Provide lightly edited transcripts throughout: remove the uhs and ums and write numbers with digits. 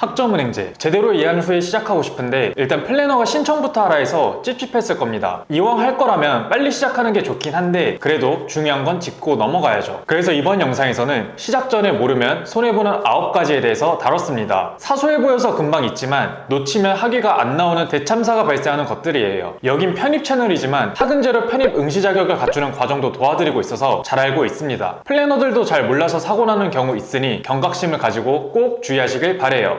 학점은행제 제대로 이해한 후에 시작하고 싶은데 일단 플래너가 신청부터 하라 해서 찝찝했을 겁니다. 이왕 할 거라면 빨리 시작하는 게 좋긴 한데 그래도 중요한 건 짚고 넘어가야죠. 그래서 이번 영상에서는 시작 전에 모르면 손해보는 9가지에 대해서 다뤘습니다. 사소해 보여서 금방 있지만 놓치면 학위가 안 나오는 대참사가 발생하는 것들이에요. 여긴 편입 채널이지만 학은제로 편입 응시 자격을 갖추는 과정도 도와드리고 있어서 잘 알고 있습니다. 플래너들도 잘 몰라서 사고 나는 경우 있으니 경각심을 가지고 꼭 주의하시길 바래요.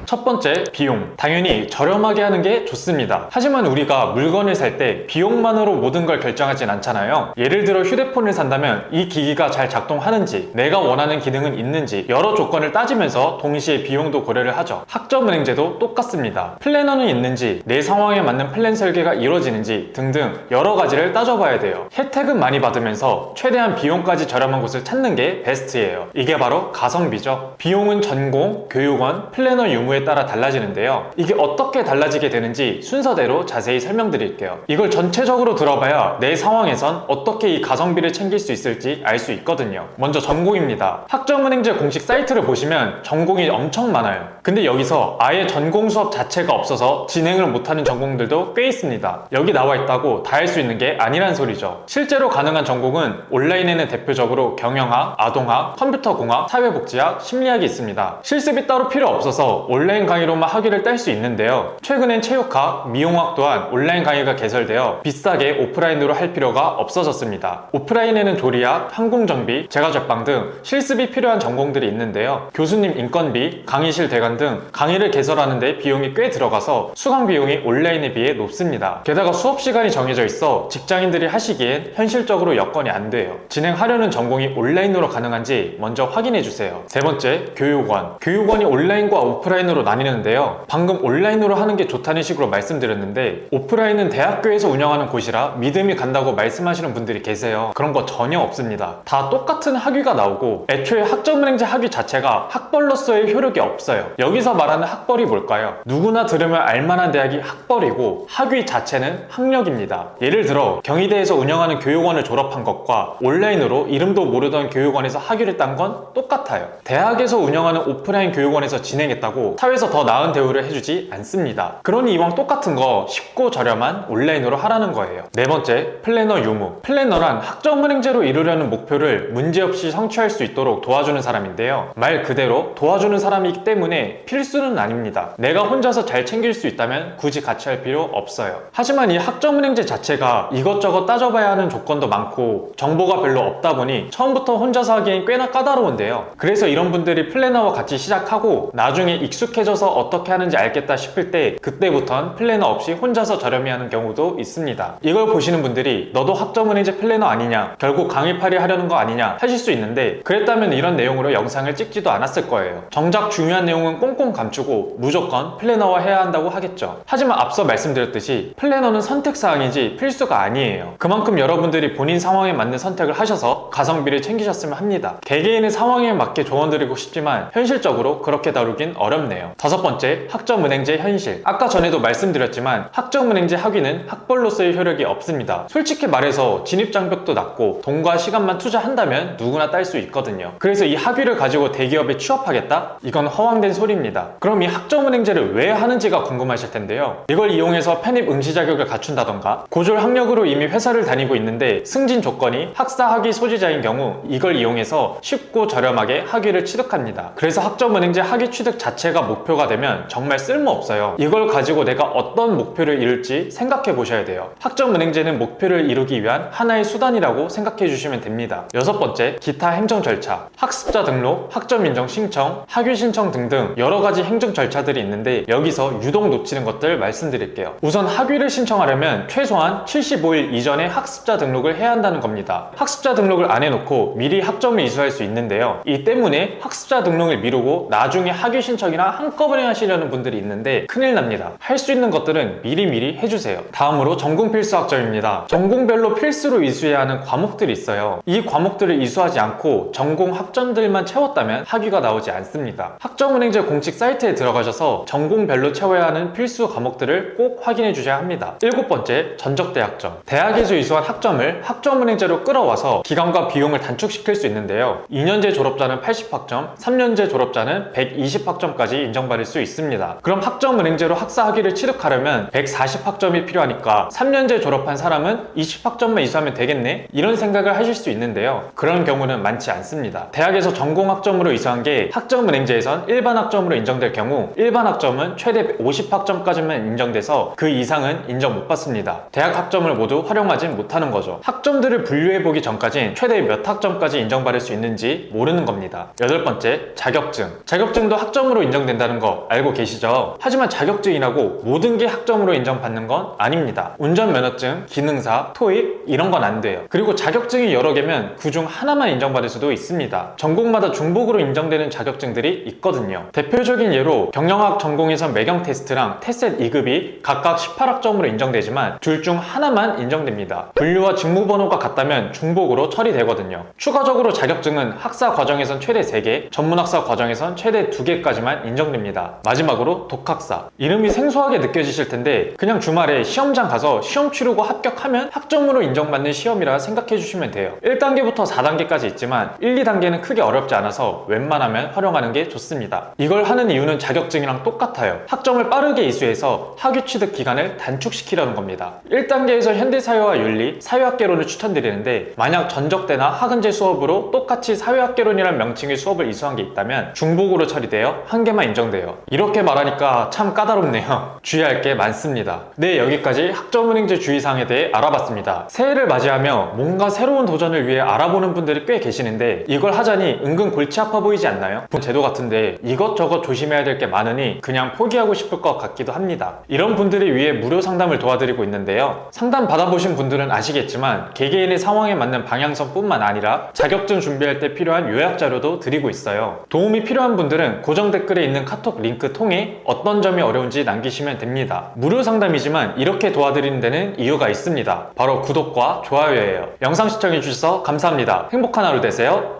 첫 번째, 비용. 당연히 저렴하게 하는 게 좋습니다. 하지만 우리가 물건을 살 때 비용만으로 모든 걸 결정하진 않잖아요. 예를 들어 휴대폰을 산다면 이 기기가 잘 작동하는지, 내가 원하는 기능은 있는지 여러 조건을 따지면서 동시에 비용도 고려를 하죠. 학점은행제도 똑같습니다. 플래너는 있는지, 내 상황에 맞는 플랜 설계가 이루어지는지 등등 여러 가지를 따져봐야 돼요. 혜택은 많이 받으면서 최대한 비용까지 저렴한 곳을 찾는 게 베스트예요. 이게 바로 가성비죠. 비용은 전공, 교육원, 플래너 유무에 따라 달라지는데요. 이게 어떻게 달라지게 되는지 순서대로 자세히 설명드릴게요. 이걸 전체적으로 들어봐야 내 상황에선 어떻게 이 가성비를 챙길 수 있을지 알 수 있거든요. 먼저 전공입니다. 학점은행제 공식 사이트를 보시면 전공이 엄청 많아요. 근데 여기서 아예 전공 수업 자체가 없어서 진행을 못하는 전공들도 꽤 있습니다. 여기 나와 있다고 다 할 수 있는 게 아니란 소리죠. 실제로 가능한 전공은 온라인에는 대표적으로 경영학, 아동학, 컴퓨터공학, 사회복지학, 심리학이 있습니다. 실습이 따로 필요 없어서 온라인 강의로만 학위를 딸 수 있는데요. 최근엔 체육학, 미용학 또한 온라인 강의가 개설되어 비싸게 오프라인으로 할 필요가 없어졌습니다. 오프라인에는 조리학, 항공정비, 제과제빵 등 실습이 필요한 전공들이 있는데요. 교수님 인건비, 강의실 대관 등 강의를 개설하는 데 비용이 꽤 들어가서 수강 비용이 온라인에 비해 높습니다. 게다가 수업 시간이 정해져 있어 직장인들이 하시기엔 현실적으로 여건이 안 돼요. 진행하려는 전공이 온라인으로 가능한지 먼저 확인해 주세요. 세 번째, 교육원. 교육원이 온라인과 오프라인으로 나뉘는데요. 방금 온라인으로 하는 게 좋다는 식으로 말씀드렸는데 오프라인은 대학교에서 운영하는 곳이라 믿음이 간다고 말씀하시는 분들이 계세요. 그런 거 전혀 없습니다. 다 똑같은 학위가 나오고 애초에 학점은행제 학위 자체가 학벌로서의 효력이 없어요. 여기서 말하는 학벌이 뭘까요? 누구나 들으면 알만한 대학이 학벌이고 학위 자체는 학력입니다. 예를 들어 경희대에서 운영하는 교육원을 졸업한 것과 온라인으로 이름도 모르던 교육원에서 학위를 딴 건 똑같아요. 대학에서 운영하는 오프라인 교육원에서 진행했다고 사회에서 더 나은 대우를 해주지 않습니다. 그러니 이왕 똑같은 거 쉽고 저렴한 온라인으로 하라는 거예요. 네 번째, 플래너 유무. 플래너란 학점은행제로 이루려는 목표를 문제없이 성취할 수 있도록 도와주는 사람인데요. 말 그대로 도와주는 사람이기 때문에 필수는 아닙니다. 내가 혼자서 잘 챙길 수 있다면 굳이 같이 할 필요 없어요. 하지만 이 학점은행제 자체가 이것저것 따져봐야 하는 조건도 많고 정보가 별로 없다 보니 처음부터 혼자서 하기엔 꽤나 까다로운데요. 그래서 이런 분들이 플래너와 같이 시작하고 나중에 익숙해져서 어떻게 하는지 알겠다 싶을 때 그때부턴 플래너 없이 혼자서 저렴히 하는 경우도 있습니다. 이걸 보시는 분들이 너도 학점은행제 플래너 아니냐, 결국 강의팔이 하려는 거 아니냐 하실 수 있는데 그랬다면 이런 내용으로 영상을 찍지도 않았을 거예요. 정작 중요한 내용은 꽁꽁 감추고 무조건 플래너와 해야 한다고 하겠죠. 하지만 앞서 말씀드렸듯이 플래너는 선택사항이지 필수가 아니에요. 그만큼 여러분들이 본인 상황에 맞는 선택을 하셔서 가성비를 챙기셨으면 합니다. 개개인의 상황에 맞게 조언드리고 싶지만 현실적으로 그렇게 다루긴 어렵네요. 다섯 번째, 학점은행제 현실. 아까 전에도 말씀드렸지만 학점은행제 학위는 학벌로서의 효력이 없습니다. 솔직히 말해서 진입장벽도 낮고 돈과 시간만 투자한다면 누구나 딸 수 있거든요. 그래서 이 학위를 가지고 대기업에 취업하겠다? 이건 허황된 소리입니다. 그럼 이 학점은행제를 왜 하는지가 궁금하실 텐데요. 이걸 이용해서 편입 응시 자격을 갖춘다던가 고졸 학력으로 이미 회사를 다니고 있는데 승진 조건이 학사 학위 소지자인 경우 이걸 이용해서 쉽고 저렴하게 학위를 취득합니다. 그래서 학점은행제 학위 취득 자체가 목표가 되면 정말 쓸모없어요. 이걸 가지고 내가 어떤 목표를 이룰지 생각해 보셔야 돼요. 학점은행제는 목표를 이루기 위한 하나의 수단이라고 생각해 주시면 됩니다. 여섯 번째, 기타 행정 절차. 학습자 등록, 학점 인정 신청, 학위 신청 등등 여러 가지 행정 절차들이 있는데 여기서 유독 놓치는 것들 말씀드릴게요. 우선 학위를 신청하려면 최소한 75일 이전에 학습자 등록을 해야 한다는 겁니다. 학습자 등록을 안 해놓고 미리 학점을 이수할 수 있는데요. 이 때문에 학습자 등록을 미루고 나중에 학위 신청이나 한꺼번에 하시려는 분들이 있는데 큰일 납니다. 할 수 있는 것들은 미리미리 해주세요. 다음으로 전공 필수 학점입니다. 전공별로 필수로 이수해야 하는 과목들이 있어요. 이 과목들을 이수하지 않고 전공 학점들만 채웠다면 학위가 나오지 않습니다. 학점은행제 공식 사이트에 들어가셔서 전공별로 채워야 하는 필수 과목들을 꼭 확인해 주셔야 합니다. 7번째, 전적대 학점. 대학에서 이수한 학점을 학점은행제로 끌어와서 기간과 비용을 단축시킬 수 있는데요. 2년제 졸업자는 80학점, 3년제 졸업자는 120학점까지 인정받을 수 있습니다. 그럼 학점은행제로 학사 학위를 취득하려면 140학점이 필요하니까 3년제 졸업한 사람은 20학점만 이수하면 되겠네? 이런 생각을 하실 수 있는데요. 그런 경우는 많지 않습니다. 대학에서 전공 학점으로 이수한 게 학점은행제에선 일반 학점으로 인정될 경우 일반 학점은 최대 50학점까지만 인정돼서 그 이상은 인정 못 받습니다. 대학 학점을 모두 활용하진 못하는 거죠. 학점들을 분류해보기 전까진 최대 몇 학점까지 인정받을 수 있는지 모르는 겁니다. 8번째, 자격증. 자격증도 학점으로 인정된다는 거 알고 계시죠? 하지만 자격증이라고 모든 게 학점으로 인정받는 건 아닙니다. 운전면허증, 기능사, 토익 이런 건 안 돼요. 그리고 자격증이 여러 개면 그중 하나만 인정받을 수도 있습니다. 전공마다 중복으로 인정되는 자격증들이 있거든요. 대표적인 예로 경영학 전공에선 매경 테스트랑 테셋 2급이 각각 18학점으로 인정되지만 둘 중 하나만 인정됩니다. 분류와 직무번호가 같다면 중복으로 처리되거든요. 추가적으로 자격증은 학사 과정에선 최대 3개, 전문학사 과정에선 최대 2개까지만 인정됩니다. 마지막으로 독학사. 이름이 생소하게 느껴지실 텐데 그냥 주말에 시험장 가서 시험 치르고 합격하면 학점으로 인정받는 시험이라 생각해 주시면 돼요. 1단계부터 4단계까지 있지만 1, 2단계는 크게 어렵지 않아서 웬만하면 활용하는 게 좋습니다. 이걸 하는 이유는 자격증이랑 똑같아요. 학점을 빠르게 이수해서 학위 취득 기간을 단축시키려는 겁니다. 1단계에서 현대사회와 윤리, 사회학개론을 추천드리는데 만약 전적대나 학은제 수업으로 똑같이 사회학개론이라는 명칭의 수업을 이수한 게 있다면 중복으로 처리되어 한 개만 인정돼요. 이렇게 말하니까 참 까다롭네요. 주의할 게 많습니다. 네, 여기까지 학점은행제 주의사항에 대해 알아봤습니다. 새해를 맞이하며 뭔가 새로운 도전을 위해 알아보는 분들이 꽤 계시는데 이걸 하자니 은근 골치 아파 보이지 않나요? 제도 같은데 이것저것 조심해야 될 게 많으니 그냥 포기하고 싶을 것 같기도 합니다. 이런 분들을 위해 무료 상담을 도와드리고 있는데요. 상담 받아보신 분들은 아시겠지만 개개인의 상황에 맞는 방향성뿐만 아니라 자격증 준비할 때 필요한 요약 자료도 드리고 있어요. 도움이 필요한 분들은 고정 댓글에 있는 카톡 링크 통해 어떤 점이 어려운지 남기시면 됩니다. 무료 상담이지만 이렇게 도와드리는 데는 이유가 있습니다. 바로 구독과 좋아요예요. 영상 시청해주셔서 감사합니다. 행복한 하루 되세요.